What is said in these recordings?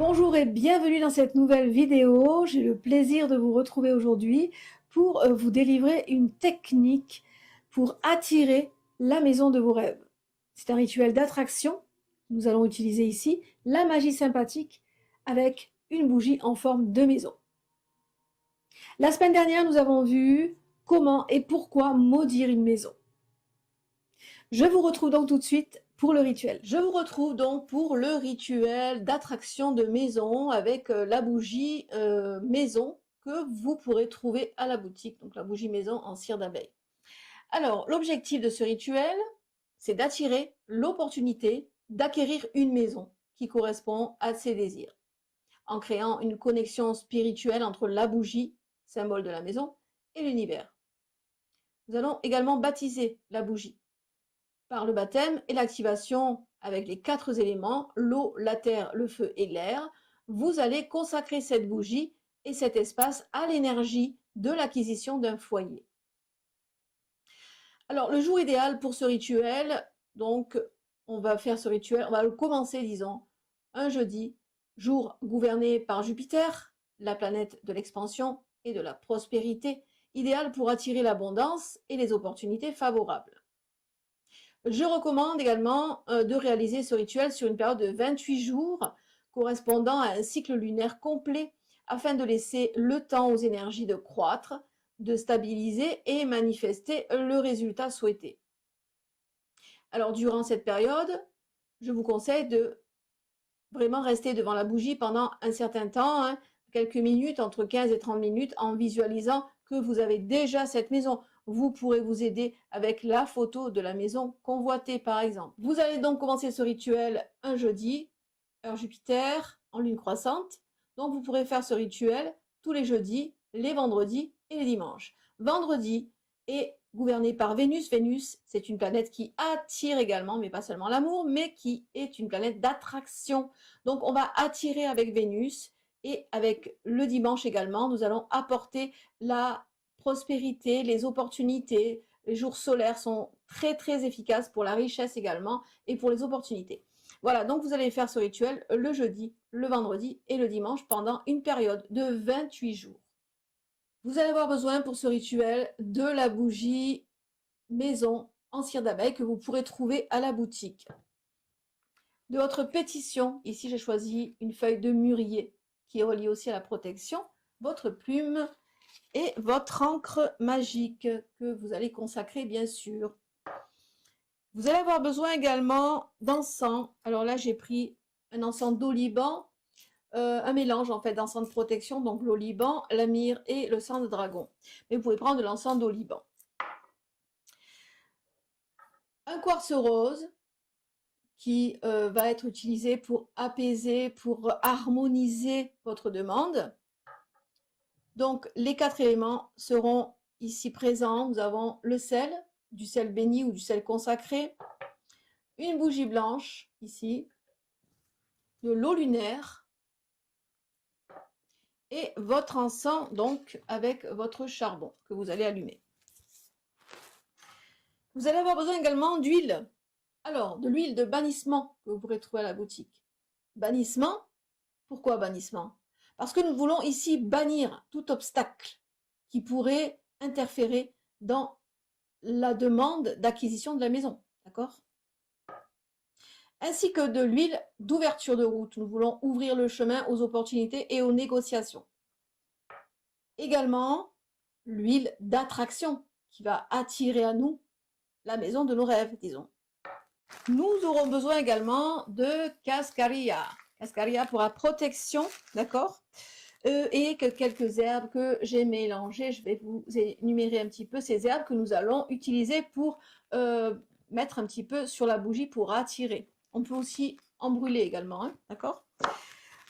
Bonjour et bienvenue dans cette nouvelle vidéo. J'ai le plaisir de vous retrouver aujourd'hui pour vous délivrer une technique pour attirer la maison de vos rêves. C'est un rituel d'attraction. Nous allons utiliser ici la magie sympathique avec une bougie en forme de maison. La semaine dernière, nous avons vu comment et pourquoi maudire une maison. Je vous retrouve donc tout de suite pour le rituel. Je vous retrouve donc pour le rituel d'attraction de maison avec la bougie maison que vous pourrez trouver à la boutique, donc la bougie maison en cire d'abeille. Alors, l'objectif de ce rituel, c'est d'attirer l'opportunité d'acquérir une maison qui correspond à ses désirs, en créant une connexion spirituelle entre la bougie, symbole de la maison, et l'univers. Nous allons également baptiser la bougie par le baptême et l'activation avec les 4 éléments, l'eau, la terre, le feu et l'air. Vous allez consacrer cette bougie et cet espace à l'énergie de l'acquisition d'un foyer. Alors, le jour idéal pour ce rituel, donc, on va faire ce rituel, on va le commencer, disons, un jeudi, jour gouverné par Jupiter, la planète de l'expansion et de la prospérité, idéal pour attirer l'abondance et les opportunités favorables. Je recommande également de réaliser ce rituel sur une période de 28 jours, correspondant à un cycle lunaire complet, afin de laisser le temps aux énergies de croître, de stabiliser et manifester le résultat souhaité. Alors, durant cette période, je vous conseille de vraiment rester devant la bougie pendant un certain temps, quelques minutes, entre 15 et 30 minutes, en visualisant que vous avez déjà cette maison. Vous pourrez vous aider avec la photo de la maison convoitée, par exemple. Vous allez donc commencer ce rituel un jeudi, heure Jupiter, en lune croissante. Donc, vous pourrez faire ce rituel tous les jeudis, les vendredis et les dimanches. Vendredi est gouverné par Vénus. Vénus, c'est une planète qui attire également, mais pas seulement l'amour, mais qui est une planète d'attraction. Donc, on va attirer avec Vénus et avec le dimanche également, nous allons apporter la prospérité, les opportunités. Les jours solaires sont très très efficaces pour la richesse également et pour les opportunités. Voilà, donc vous allez faire ce rituel le jeudi, le vendredi et le dimanche pendant une période de 28 jours. Vous allez avoir besoin pour ce rituel de la bougie maison en cire d'abeille que vous pourrez trouver à la boutique. De votre pétition, ici j'ai choisi une feuille de mûrier qui est reliée aussi à la protection, votre plume et votre encre magique que vous allez consacrer bien sûr. Vous allez avoir besoin également d'encens. Alors là j'ai pris un encens d'oliban, un mélange en fait d'encens de protection, donc l'oliban, la myrrhe et le sang de dragon. Mais vous pouvez prendre de l'encens d'oliban. Un quartz rose qui va être utilisé pour apaiser, pour harmoniser votre demande. Donc, les 4 éléments seront ici présents. Nous avons le sel, du sel béni ou du sel consacré, une bougie blanche, ici, de l'eau lunaire, et votre encens, donc, avec votre charbon que vous allez allumer. Vous allez avoir besoin également d'huile. Alors, de l'huile de bannissement que vous pourrez trouver à la boutique. Bannissement, pourquoi bannissement? Parce que nous voulons ici bannir tout obstacle qui pourrait interférer dans la demande d'acquisition de la maison, d'accord? Ainsi que de l'huile d'ouverture de route. Nous voulons ouvrir le chemin aux opportunités et aux négociations. Également, l'huile d'attraction qui va attirer à nous la maison de nos rêves, disons. Nous aurons besoin également de cascaria. Cascaria pour la protection, d'accord? Et que quelques herbes que j'ai mélangées. Je vais vous énumérer un petit peu ces herbes que nous allons utiliser pour mettre un petit peu sur la bougie pour attirer. On peut aussi en brûler également, hein, d'accord?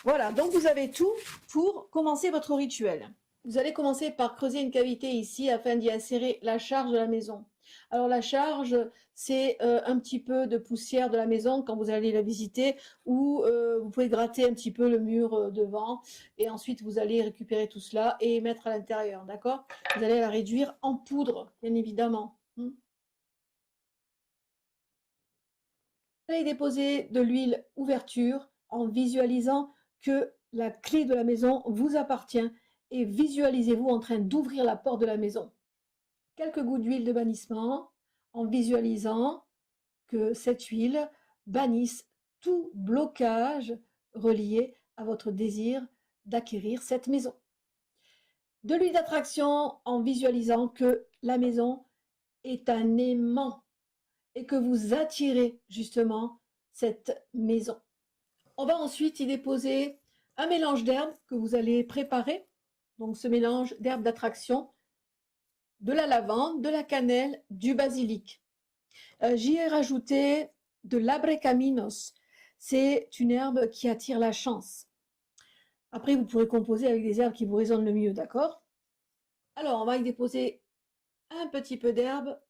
Voilà, donc vous avez tout pour commencer votre rituel. Vous allez commencer par creuser une cavité ici afin d'y insérer la charge de la maison. Alors la charge, c'est un petit peu de poussière de la maison quand vous allez la visiter, ou vous pouvez gratter un petit peu le mur devant, et ensuite vous allez récupérer tout cela et mettre à l'intérieur, d'accord? Vous allez la réduire en poudre, bien évidemment. Vous allez déposer de l'huile ouverture en visualisant que la clé de la maison vous appartient et visualisez-vous en train d'ouvrir la porte de la maison. Quelques gouttes d'huile de bannissement en visualisant que cette huile bannisse tout blocage relié à votre désir d'acquérir cette maison. De l'huile d'attraction en visualisant que la maison est un aimant et que vous attirez justement cette maison. On va ensuite y déposer un mélange d'herbes que vous allez préparer. Donc ce mélange d'herbes d'attraction, de la lavande, de la cannelle, du basilic. J'y ai rajouté de l'abrecaminos. C'est une herbe qui attire la chance. Après, vous pourrez composer avec des herbes qui vous résonnent le mieux, d'accord? Alors, on va y déposer un petit peu d'herbe.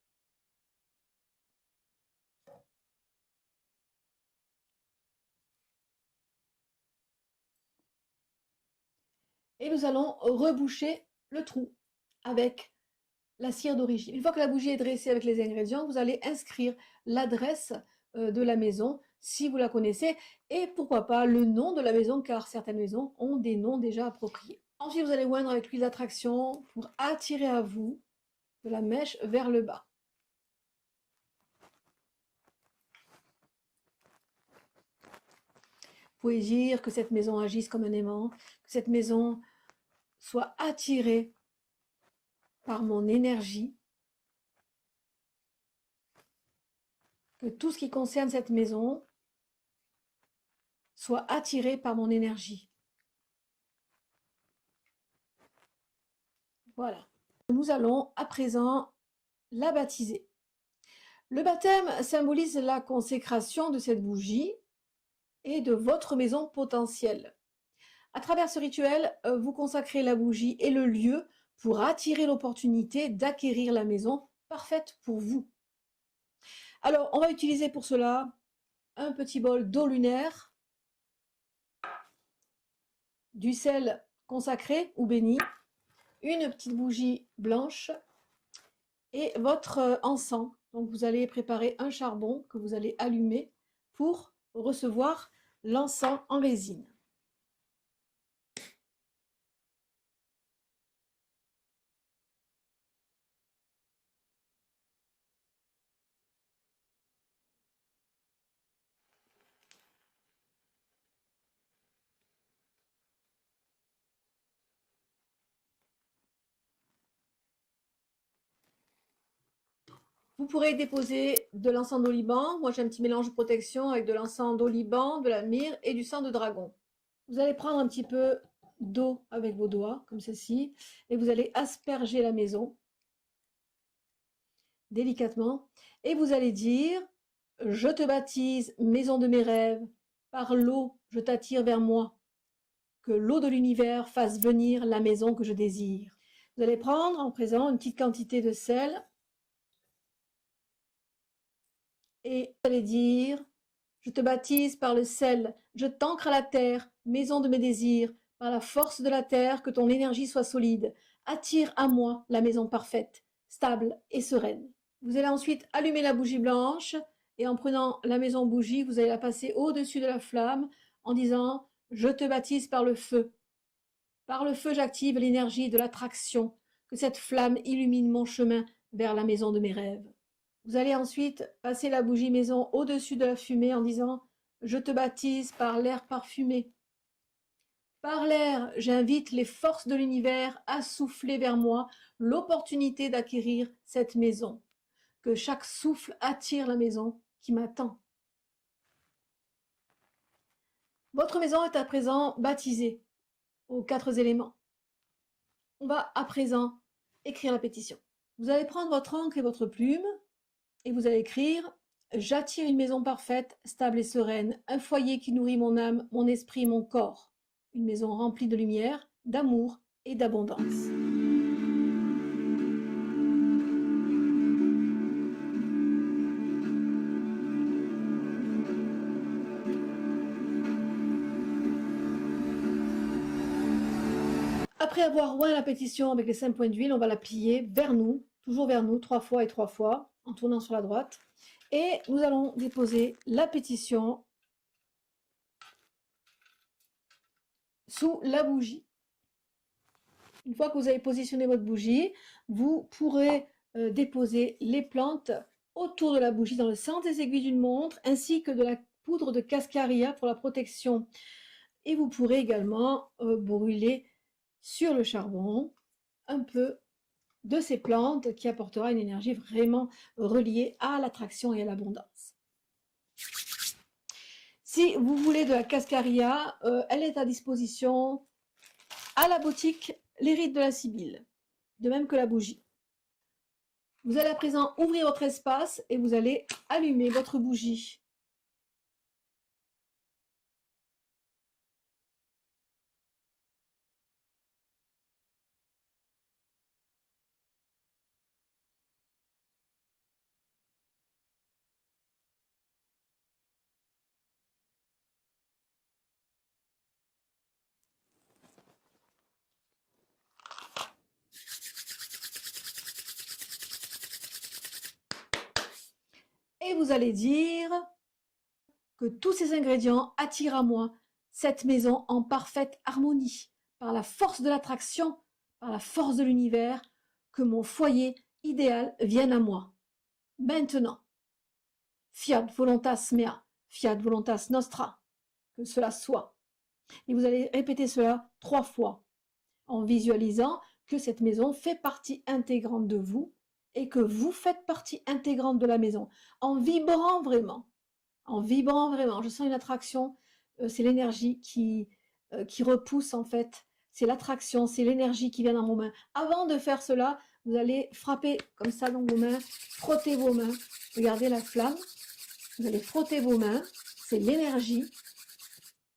Et nous allons reboucher le trou avec la cire d'origine. Une fois que la bougie est dressée avec les ingrédients, vous allez inscrire l'adresse de la maison, si vous la connaissez, et pourquoi pas le nom de la maison, car certaines maisons ont des noms déjà appropriés. Ensuite, vous allez oindre avec l'huile d'attraction pour attirer à vous de la mèche vers le bas. Vous pouvez dire que cette maison agisse comme un aimant, que cette maison soit attirée par mon énergie, que tout ce qui concerne cette maison soit attiré par mon énergie. Voilà. Nous allons à présent la baptiser. Le baptême symbolise la consécration de cette bougie et de votre maison potentielle. À travers ce rituel, vous consacrez la bougie et le lieu pour attirer l'opportunité d'acquérir la maison parfaite pour vous. Alors, on va utiliser pour cela un petit bol d'eau lunaire, du sel consacré ou béni, une petite bougie blanche et votre encens. Donc, vous allez préparer un charbon que vous allez allumer pour recevoir l'encens en résine. Vous pourrez déposer de l'encens d'oliban. Moi, j'ai un petit mélange de protection avec de l'encens d'oliban, de la myrrhe et du sang de dragon. Vous allez prendre un petit peu d'eau avec vos doigts, comme ceci, et vous allez asperger la maison délicatement. Et vous allez dire, je te baptise, maison de mes rêves, par l'eau, je t'attire vers moi. Que l'eau de l'univers fasse venir la maison que je désire. Vous allez prendre en présent une petite quantité de sel et vous allez dire, je te baptise par le sel, je t'ancre à la terre, maison de mes désirs, par la force de la terre, que ton énergie soit solide. Attire à moi la maison parfaite, stable et sereine. Vous allez ensuite allumer la bougie blanche et en prenant la maison bougie, vous allez la passer au-dessus de la flamme en disant, je te baptise par le feu. Par le feu, j'active l'énergie de l'attraction, que cette flamme illumine mon chemin vers la maison de mes rêves. Vous allez ensuite passer la bougie maison au-dessus de la fumée en disant « Je te baptise par l'air parfumé ». Par l'air, j'invite les forces de l'univers à souffler vers moi l'opportunité d'acquérir cette maison. Que chaque souffle attire la maison qui m'attend. Votre maison est à présent baptisée aux 4 éléments. On va à présent écrire la pétition. Vous allez prendre votre encre et votre plume et vous allez écrire « J'attire une maison parfaite, stable et sereine, un foyer qui nourrit mon âme, mon esprit, mon corps. Une maison remplie de lumière, d'amour et d'abondance. » Après avoir oint la pétition avec les 5 points d'huile, on va la plier vers nous, toujours vers nous, 3 fois et 3 fois, en tournant sur la droite. Et nous allons déposer la pétition sous la bougie. Une fois que vous avez positionné votre bougie, vous pourrez déposer les plantes autour de la bougie dans le sens des aiguilles d'une montre, ainsi que de la poudre de cascaria pour la protection. Et vous pourrez également brûler sur le charbon un peu de ces plantes qui apportera une énergie vraiment reliée à l'attraction et à l'abondance. Si vous voulez de la cascaria, elle est à disposition à la boutique Les Rites de la Sibylle, de même que la bougie. Vous allez à présent ouvrir votre espace et vous allez allumer votre bougie. Et vous allez dire que tous ces ingrédients attirent à moi cette maison en parfaite harmonie, par la force de l'attraction, par la force de l'univers, que mon foyer idéal vienne à moi. Maintenant, fiat voluntas mea, fiat voluntas nostra, que cela soit. Et vous allez répéter cela 3 fois, en visualisant que cette maison fait partie intégrante de vous et que vous faites partie intégrante de la maison, en vibrant vraiment. En vibrant vraiment. Je sens une attraction, c'est l'énergie qui repousse en fait. C'est l'attraction, c'est l'énergie qui vient dans vos mains. Avant de faire cela, vous allez frapper comme ça dans vos mains, frotter vos mains. Regardez la flamme. Vous allez frotter vos mains, c'est l'énergie.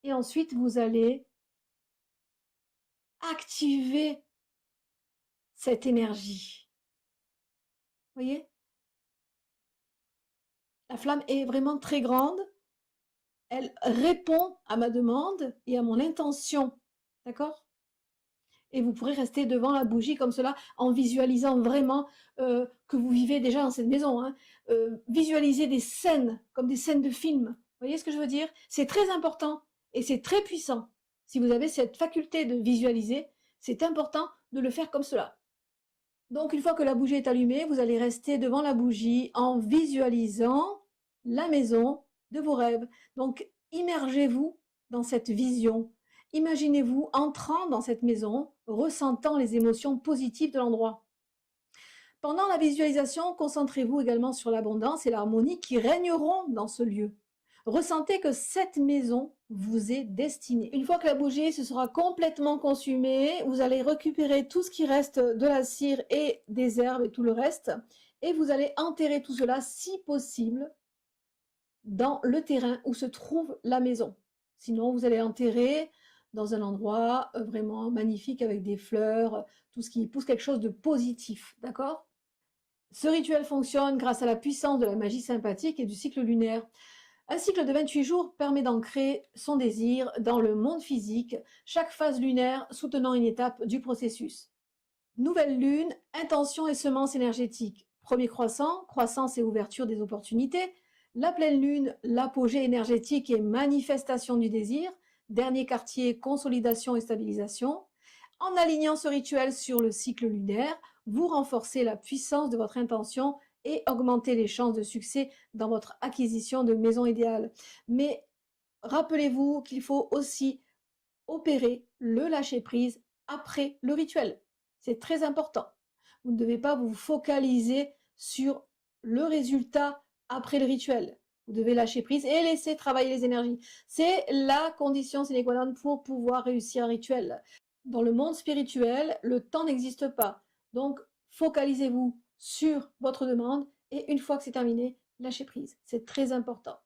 Et ensuite, vous allez activer cette énergie. Vous voyez? La flamme est vraiment très grande. Elle répond à ma demande et à mon intention. D'accord? Et vous pourrez rester devant la bougie comme cela en visualisant vraiment que vous vivez déjà dans cette maison. Hein. Visualisez des scènes comme des scènes de film. Vous voyez ce que je veux dire? C'est très important et c'est très puissant. Si vous avez cette faculté de visualiser, c'est important de le faire comme cela. Donc une fois que la bougie est allumée, vous allez rester devant la bougie en visualisant la maison de vos rêves. Donc immergez-vous dans cette vision. Imaginez-vous entrant dans cette maison, ressentant les émotions positives de l'endroit. Pendant la visualisation, concentrez-vous également sur l'abondance et l'harmonie qui régneront dans ce lieu. Ressentez que cette maison vous est destinée. Une fois que la bougie se sera complètement consumée, vous allez récupérer tout ce qui reste de la cire et des herbes et tout le reste, et vous allez enterrer tout cela, si possible, dans le terrain où se trouve la maison. Sinon, vous allez enterrer dans un endroit vraiment magnifique avec des fleurs, tout ce qui pousse quelque chose de positif, d'accord? Ce rituel fonctionne grâce à la puissance de la magie sympathique et du cycle lunaire. Un cycle de 28 jours permet d'ancrer son désir dans le monde physique, chaque phase lunaire soutenant une étape du processus. Nouvelle lune, intention et semence énergétique. Premier croissant, croissance et ouverture des opportunités. La pleine lune, l'apogée énergétique et manifestation du désir. Dernier quartier, consolidation et stabilisation. En alignant ce rituel sur le cycle lunaire, vous renforcez la puissance de votre intention et augmentez les chances de succès dans votre acquisition de maison idéale. Mais rappelez-vous qu'il faut aussi opérer le lâcher-prise après le rituel. C'est très important. Vous ne devez pas vous focaliser sur le résultat après le rituel. Vous devez lâcher prise et laisser travailler les énergies. C'est la condition sine qua non pour pouvoir réussir un rituel. Dans le monde spirituel, le temps n'existe pas. Donc, focalisez-vous sur votre demande et une fois que c'est terminé, lâchez prise. C'est très important.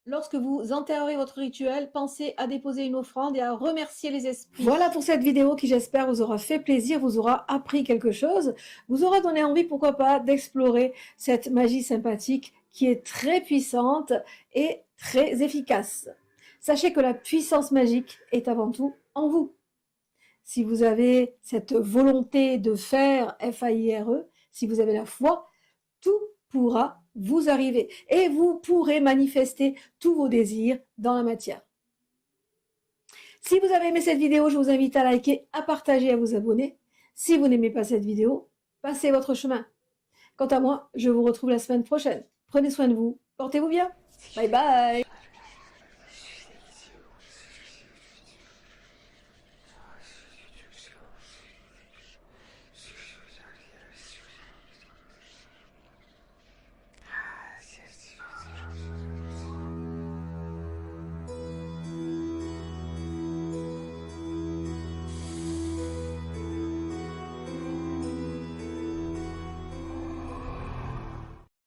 Lorsque vous enterrez votre rituel, pensez à déposer une offrande et à remercier les esprits. Voilà pour cette vidéo qui, j'espère, vous aura fait plaisir, vous aura appris quelque chose, vous aura donné envie, pourquoi pas, d'explorer cette magie sympathique qui est très puissante et très efficace. Sachez que la puissance magique est avant tout en vous. Si vous avez cette volonté de faire, F-A-I-R-E, si vous avez la foi, tout pourra vous arriver et vous pourrez manifester tous vos désirs dans la matière. Si vous avez aimé cette vidéo, je vous invite à liker, à partager, à vous abonner. Si vous n'aimez pas cette vidéo, passez votre chemin. Quant à moi, je vous retrouve la semaine prochaine. Prenez soin de vous, portez-vous bien. Bye bye.